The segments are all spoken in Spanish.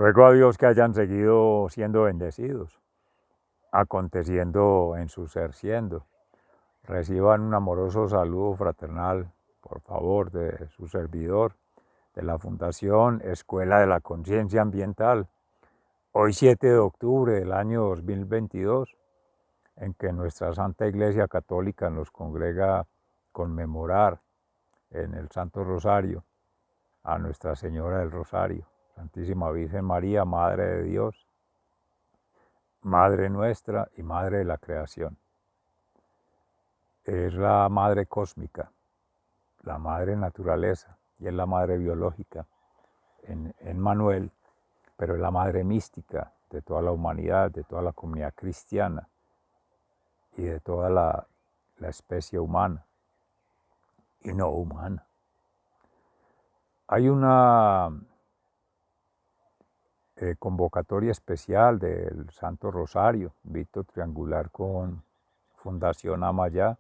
Ruego a Dios que hayan seguido siendo bendecidos, aconteciendo en su ser siendo. Reciban un amoroso saludo fraternal, por favor, de su servidor, de la Fundación Escuela de la Conciencia Ambiental. Hoy 7 de octubre del año 2022, en que nuestra Santa Iglesia Católica nos congrega a conmemorar en el Santo Rosario a Nuestra Señora del Rosario, Santísima Virgen María, Madre de Dios, Madre nuestra y Madre de la creación. Es la Madre cósmica, la Madre naturaleza y es la Madre biológica en Manuel, pero es la Madre mística de toda la humanidad, de toda la comunidad cristiana y de toda la especie humana y no humana. Hay una convocatoria especial del Santo Rosario, Vito Triangular con Fundación Amayá,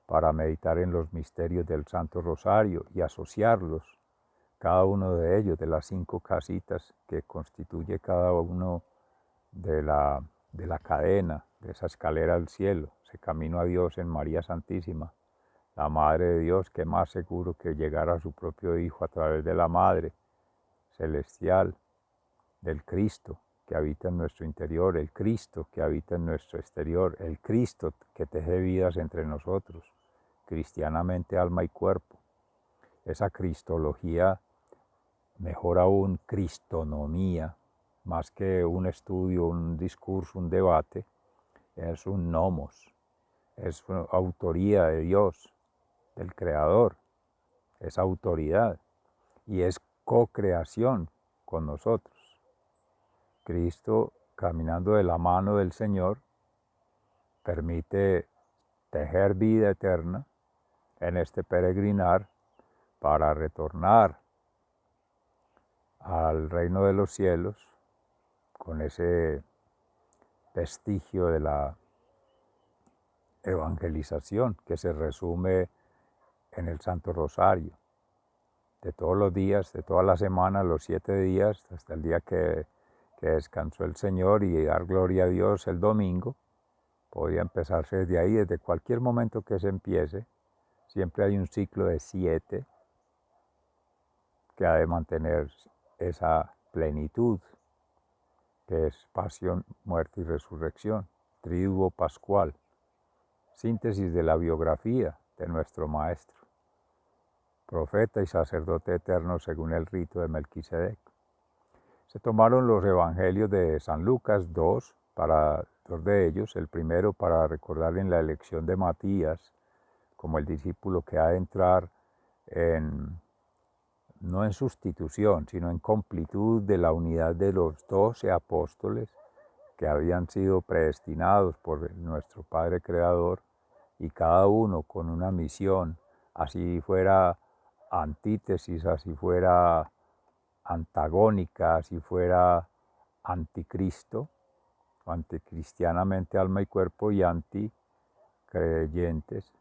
para meditar en los misterios del Santo Rosario y asociarlos, cada uno de ellos, de las 5 casitas que constituye cada uno de la cadena, de esa escalera al cielo, ese camino a Dios en María Santísima, la Madre de Dios, que más seguro que llegar a su propio Hijo a través de la Madre celestial, del Cristo que habita en nuestro interior, el Cristo que habita en nuestro exterior, el Cristo que teje vidas entre nosotros, cristianamente alma y cuerpo. Esa cristología, mejor aún cristonomía, más que un estudio, un discurso, un debate, es un nomos, es una autoría de Dios, del Creador, es autoridad y es co-creación con nosotros. Cristo, caminando de la mano del Señor, permite tejer vida eterna en este peregrinar para retornar al reino de los cielos con ese vestigio de la evangelización que se resume en el Santo Rosario, de todos los días, de toda la semana, los 7 días, hasta el día que descansó el Señor, y dar gloria a Dios el domingo. Podría empezarse desde ahí, desde cualquier momento que se empiece. Siempre hay un ciclo de 7 que ha de mantener esa plenitud, que es pasión, muerte y resurrección, triduo pascual, síntesis de la biografía de nuestro Maestro, profeta y sacerdote eterno según el rito de Melquisedec. Se tomaron los evangelios de San Lucas, dos de ellos, el primero para recordar en la elección de Matías como el discípulo que ha de entrar no en sustitución, sino en completud de la unidad de los 12 apóstoles que habían sido predestinados por nuestro Padre Creador, y cada uno con una misión, así fuera antítesis, así fuera antagónica, así fuera anticristo, anticristianamente alma y cuerpo, y anticreyentes,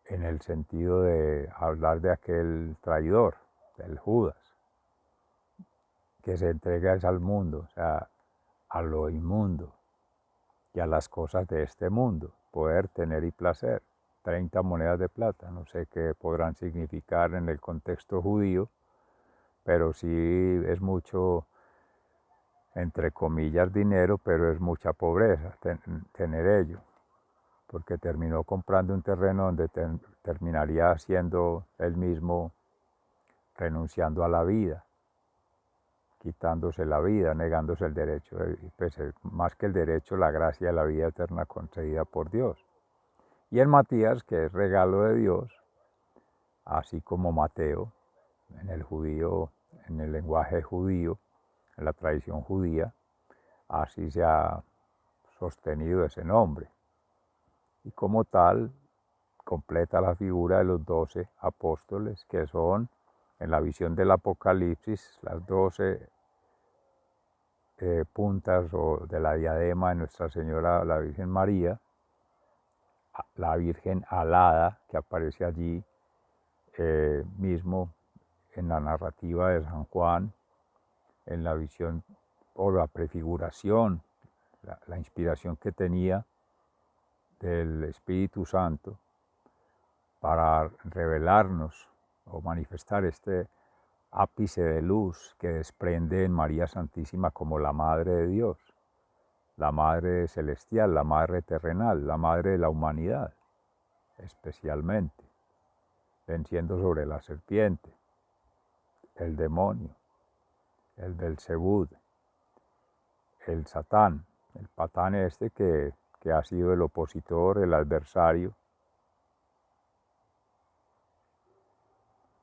en el sentido de hablar de aquel traidor, del Judas, que se entrega al mundo, o sea, a lo inmundo y a las cosas de este mundo, poder, tener y placer. 30 monedas de plata, no sé qué podrán significar en el contexto judío, pero sí es mucho, entre comillas, dinero, pero es mucha pobreza tener ello, porque terminó comprando un terreno donde terminaría siendo él mismo renunciando a la vida, quitándose la vida, negándose el derecho, pues, más que el derecho, la gracia de la vida eterna concedida por Dios. Y en Matías, que es regalo de Dios, así como Mateo, en el judío, en el lenguaje judío, en la tradición judía, así se ha sostenido ese nombre. Y como tal, completa la figura de los 12 apóstoles, que son, en la visión del Apocalipsis, las 12 puntas o de la diadema de Nuestra Señora, la Virgen María, la Virgen alada, que aparece allí mismo en la narrativa de San Juan, en la visión o la prefiguración, la inspiración que tenía del Espíritu Santo para revelarnos o manifestar este ápice de luz que desprende en María Santísima como la Madre de Dios, la Madre Celestial, la Madre terrenal, la Madre de la humanidad, especialmente, venciendo sobre la serpiente, el demonio, el Belzebú, el Satán, el patán este que ha sido el opositor, el adversario,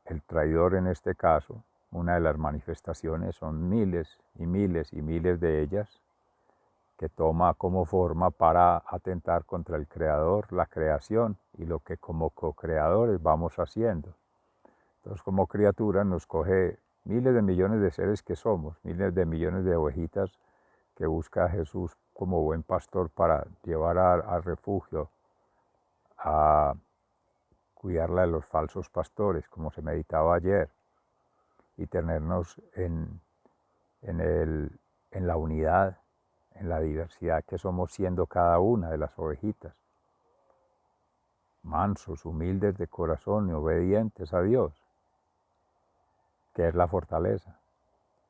el traidor en este caso. Una de las manifestaciones son miles y miles y miles de ellas que toma como forma para atentar contra el Creador, la creación y lo que como co-creadores vamos haciendo. Entonces, como criatura nos coge miles de millones de seres que somos, miles de millones de ovejitas que busca a Jesús como buen pastor para llevar al refugio, a cuidarla de los falsos pastores, como se meditaba ayer, y tenernos en la unidad, en la diversidad que somos siendo cada una de las ovejitas, mansos, humildes de corazón y obedientes a Dios, que es la fortaleza,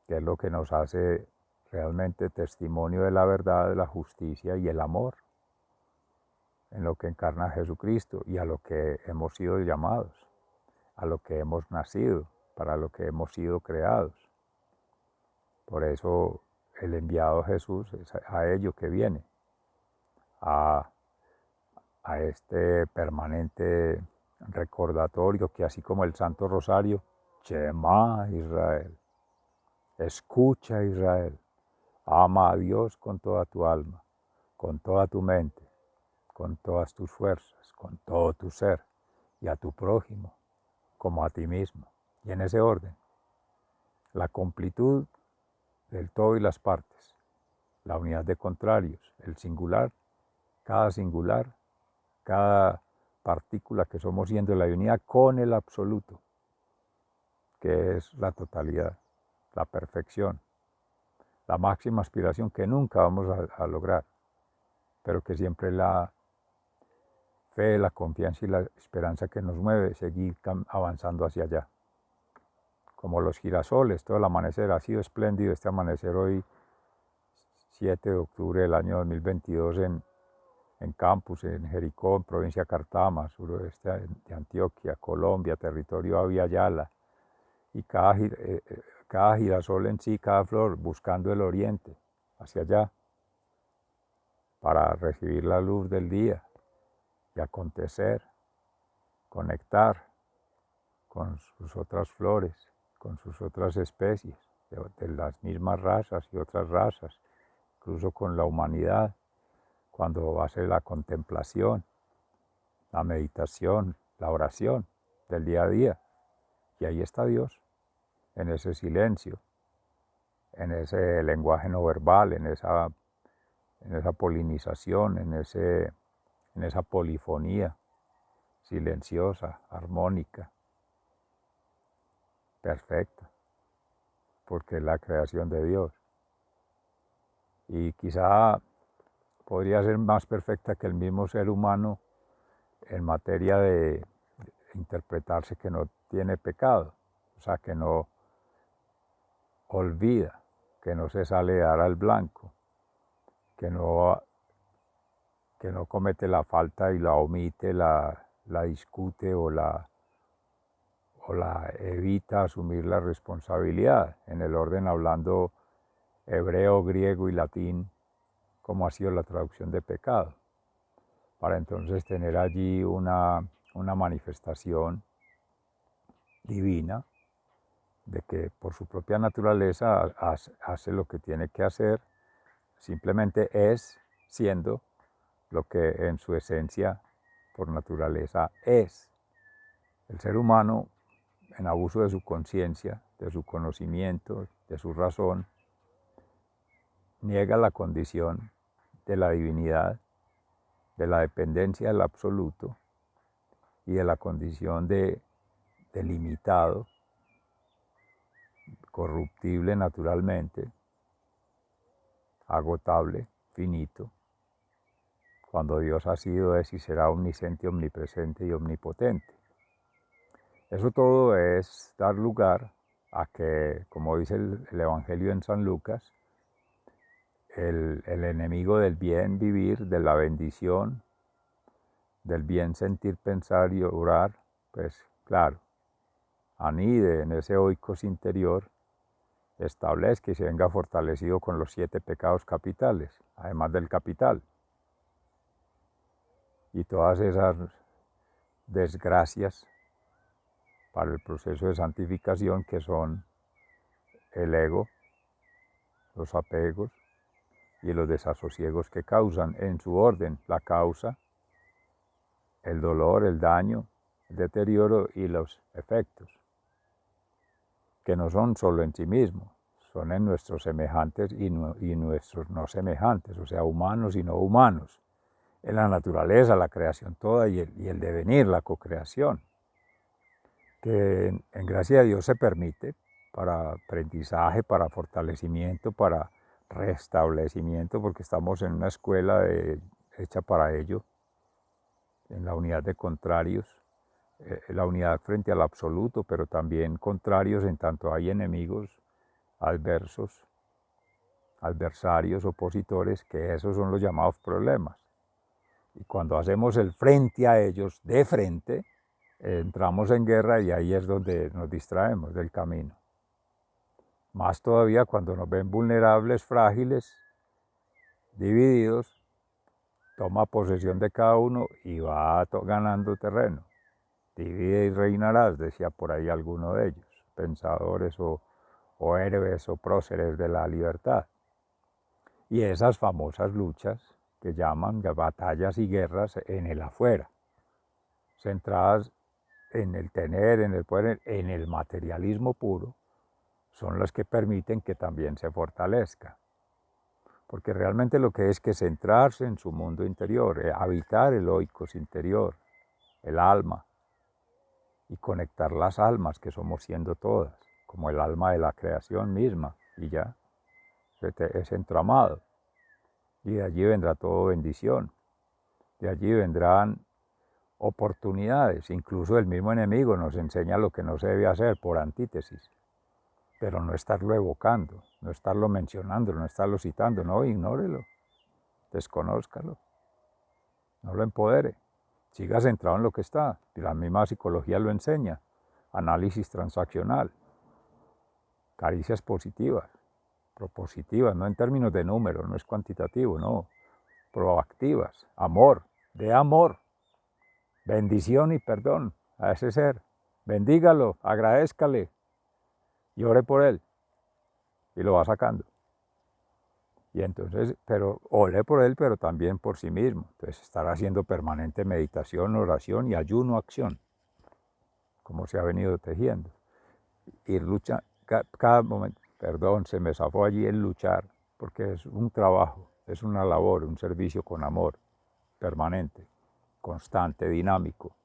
que es lo que nos hace realmente testimonio de la verdad, de la justicia y el amor, en lo que encarna Jesucristo y a lo que hemos sido llamados, a lo que hemos nacido, para lo que hemos sido creados. Por eso el enviado Jesús es a ello que viene, a este permanente recordatorio que así como el Santo Rosario, Shema Israel, escucha Israel, ama a Dios con toda tu alma, con toda tu mente, con todas tus fuerzas, con todo tu ser, y a tu prójimo como a ti mismo. Y en ese orden, la completud del todo y las partes, la unidad de contrarios, el singular, cada partícula que somos siendo la unidad con el absoluto, que es la totalidad, la perfección, la máxima aspiración que nunca vamos a lograr, pero que siempre la fe, la confianza y la esperanza que nos mueve seguir avanzando hacia allá. Como los girasoles, todo el amanecer ha sido espléndido este amanecer hoy, 7 de octubre del año 2022 en Campus, en Jericó, en provincia de Cartama, suroeste de Antioquia, Colombia, territorio Avia Yala, y cada girasol en sí, cada flor, buscando el oriente, hacia allá, para recibir la luz del día y acontecer, conectar con sus otras flores, con sus otras especies, de las mismas razas y otras razas, incluso con la humanidad, cuando hace la contemplación, la meditación, la oración del día a día. Y ahí está Dios, en ese silencio, en ese lenguaje no verbal, en esa polinización, en esa polifonía silenciosa, armónica, perfecta, porque es la creación de Dios. Y quizá podría ser más perfecta que el mismo ser humano en materia de interpretarse que no tiene pecado, o sea, que no olvida, que no se sale de dar al blanco, que no comete la falta y la omite, la discute o la evita asumir la responsabilidad, en el orden hablando hebreo, griego y latín, como ha sido la traducción de pecado, para entonces tener allí una manifestación divina de que por su propia naturaleza hace lo que tiene que hacer, simplemente es siendo lo que en su esencia, por naturaleza, es. El ser humano, en abuso de su conciencia, de su conocimiento, de su razón, niega la condición de la divinidad, de la dependencia del absoluto y de la condición de limitado corruptible naturalmente, agotable, finito, cuando Dios ha sido, es y será omnisciente, omnipresente y omnipotente. Eso todo es dar lugar a que, como dice el Evangelio en San Lucas, el enemigo del bien vivir, de la bendición, del bien sentir, pensar y orar, pues claro, anide en ese oikos interior, establezca y se venga fortalecido con los 7 pecados capitales, además del capital. Y todas esas desgracias para el proceso de santificación que son el ego, los apegos y los desasosiegos que causan en su orden la causa, el dolor, el daño, el deterioro y los efectos, que no son solo en sí mismos, son en nuestros semejantes y nuestros no semejantes, o sea, humanos y no humanos, en la naturaleza, la creación toda y el devenir, la cocreación, que en gracia de Dios se permite para aprendizaje, para fortalecimiento, para restablecimiento, porque estamos en una escuela hecha para ello, en la unidad de contrarios, la unidad frente al absoluto, pero también contrarios en tanto hay enemigos, adversos, adversarios, opositores, que esos son los llamados problemas. Y cuando hacemos el frente a ellos, de frente, entramos en guerra y ahí es donde nos distraemos del camino. Más todavía cuando nos ven vulnerables, frágiles, divididos, toma posesión de cada uno y va ganando terreno. Divide y reinarás, decía por ahí alguno de ellos, pensadores o héroes o próceres de la libertad. Y esas famosas luchas que llaman de batallas y guerras en el afuera, centradas en el tener, en el poder, en el materialismo puro, son las que permiten que también se fortalezca. Porque realmente lo que es que centrarse en su mundo interior, habitar el oikos interior, el alma, y conectar las almas que somos siendo todas, como el alma de la creación misma, y ya, es entramado. Y de allí vendrá todo bendición, de allí vendrán oportunidades, incluso el mismo enemigo nos enseña lo que no se debe hacer por antítesis, pero no estarlo evocando, no estarlo mencionando, no estarlo citando, no, ignórelo, desconózcalo, no lo empodere, siga centrado en lo que está, y la misma psicología lo enseña, análisis transaccional, caricias positivas, propositivas, no en términos de número, no es cuantitativo, no, proactivas, amor, de amor, bendición y perdón a ese ser, bendígalo, agradézcale y ore por él, y lo va sacando. Y entonces, pero ore por él, pero también por sí mismo. Entonces, estar haciendo permanente meditación, oración y ayuno, acción, como se ha venido tejiendo. Ir luchando, cada momento, perdón, se me zafó allí el luchar, porque es un trabajo, es una labor, un servicio con amor, permanente, constante, dinámico,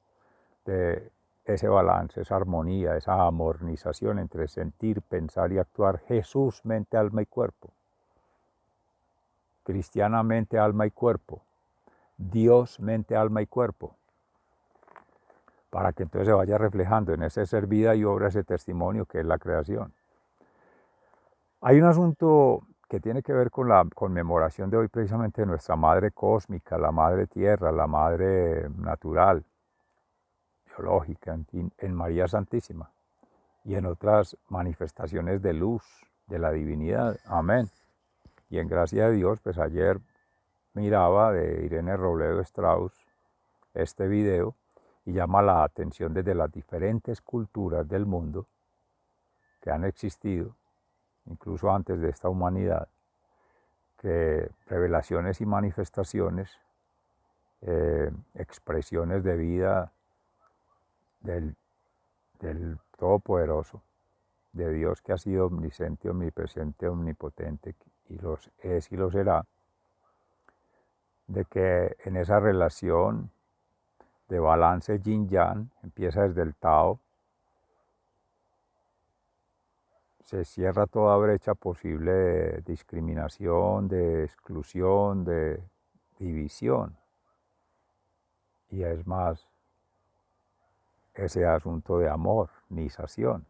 de ese balance, esa armonía, esa amornización entre sentir, pensar y actuar, Jesús, mente, alma y cuerpo. Cristianamente, alma y cuerpo. Dios, mente, alma y cuerpo. Para que entonces se vaya reflejando en ese ser vida y obra, ese testimonio que es la creación. Hay un asunto que tiene que ver con la conmemoración de hoy precisamente de nuestra Madre Cósmica, la Madre Tierra, la Madre Natural, biológica, en María Santísima y en otras manifestaciones de luz de la divinidad. Amén. Y en gracia de Dios, pues ayer miraba de Irene Robledo Strauss este video y llama la atención desde las diferentes culturas del mundo que han existido, incluso antes de esta humanidad, que revelaciones y manifestaciones, expresiones de vida del Todopoderoso, de Dios que ha sido omnisciente, omnipresente, omnipotente, y los es y lo será, de que en esa relación de balance yin-yang, empieza desde el Tao, se cierra toda brecha posible de discriminación, de exclusión, de división. Y es más ese asunto de amornización,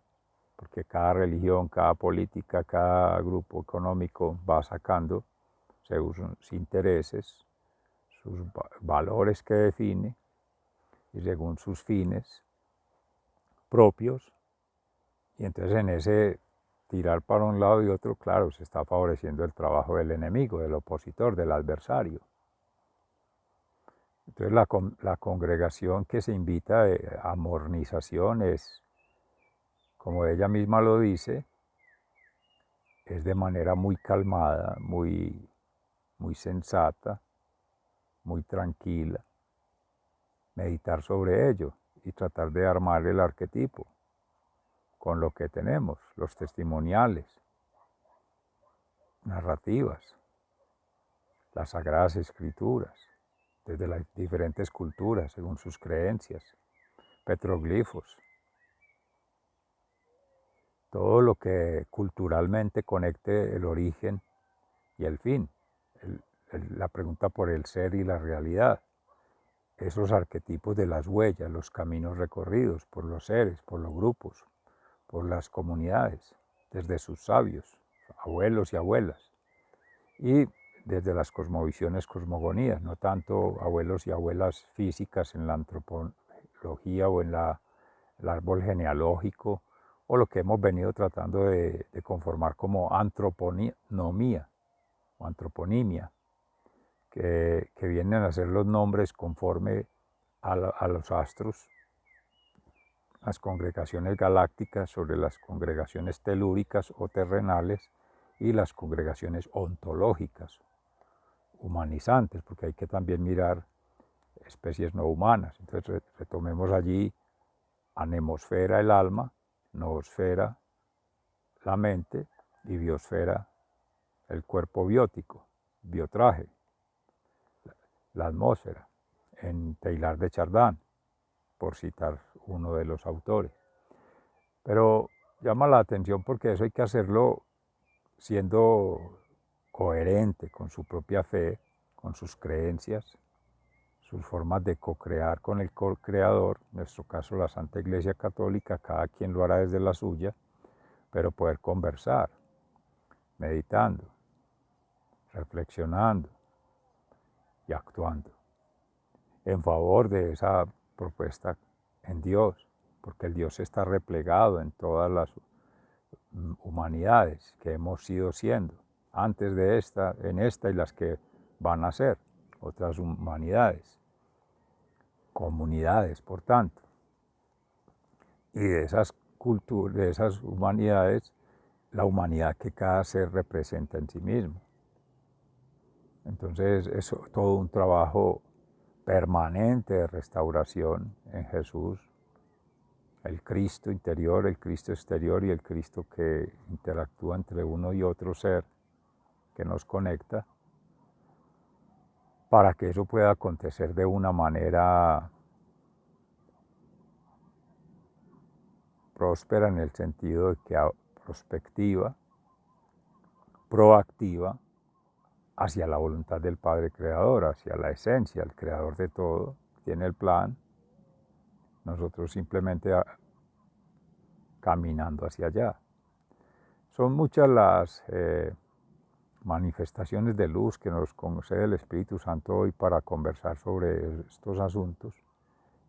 porque cada religión, cada política, cada grupo económico va sacando, según sus intereses, sus valores que define y según sus fines propios. Y entonces en ese tirar para un lado y otro, claro, se está favoreciendo el trabajo del enemigo, del opositor, del adversario. Entonces la congregación que se invita a mornización es, como ella misma lo dice, es de manera muy calmada, muy sensata, muy tranquila, meditar sobre ello y tratar de armar el arquetipo con lo que tenemos, los testimoniales, narrativas, las sagradas escrituras, desde las diferentes culturas, según sus creencias, petroglifos, todo lo que culturalmente conecte el origen y el fin, la pregunta por el ser y la realidad, esos arquetipos de las huellas, los caminos recorridos por los seres, por los grupos, por las comunidades, desde sus sabios, abuelos y abuelas, y desde las cosmovisiones, cosmogonías, no tanto abuelos y abuelas físicas en la antropología o en el árbol genealógico, o lo que hemos venido tratando de conformar como antroponomía o antroponimia, que vienen a ser los nombres conforme a los astros, las congregaciones galácticas sobre las congregaciones telúricas o terrenales y las congregaciones ontológicas, humanizantes, porque hay que también mirar especies no humanas. Entonces retomemos allí anemosfera el alma, noosfera la mente y biosfera el cuerpo biótico, biotraje, la atmósfera, en Teilhard de Chardin, por citar uno de los autores. Pero llama la atención porque eso hay que hacerlo siendo coherente con su propia fe, con sus creencias, sus formas de co-crear con el co-creador, en nuestro caso la Santa Iglesia Católica, cada quien lo hará desde la suya, pero poder conversar, meditando, reflexionando y actuando en favor de esa propuesta en Dios, porque el Dios está replegado en todas las humanidades que hemos ido siendo, antes de esta, en esta y las que van a ser, otras humanidades, comunidades, por tanto. Y de esas culturas, de esas humanidades, la humanidad que cada ser representa en sí mismo. Entonces es todo un trabajo permanente de restauración en Jesús, el Cristo interior, el Cristo exterior y el Cristo que interactúa entre uno y otro ser que nos conecta, para que eso pueda acontecer de una manera próspera en el sentido de que prospectiva, proactiva, hacia la voluntad del Padre Creador, hacia la esencia, el Creador de todo, tiene el plan, nosotros simplemente caminando hacia allá. Son muchas las manifestaciones de luz que nos concede el Espíritu Santo hoy para conversar sobre estos asuntos,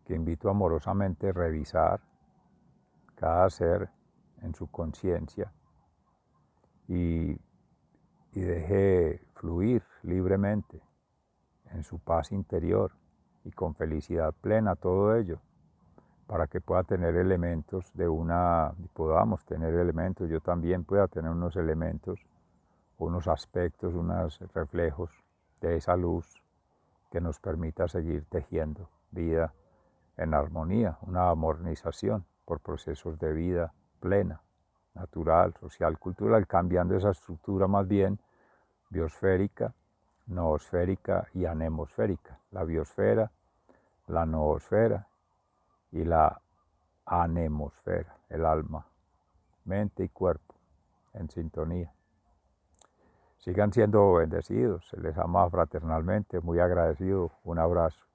que invito amorosamente a revisar cada ser en su conciencia y deje fluir libremente en su paz interior y con felicidad plena todo ello, para que pueda tener elementos podamos tener elementos, yo también pueda tener unos elementos, unos aspectos, unos reflejos de esa luz que nos permita seguir tejiendo vida en armonía, una amornización por procesos de vida plena, natural, social, cultural, cambiando esa estructura más bien biosférica, noosférica y anemosférica, la biosfera, la noosfera y la anemosfera, el alma, mente y cuerpo, en sintonía. Sigan siendo bendecidos, se les ama fraternalmente, muy agradecido, un abrazo.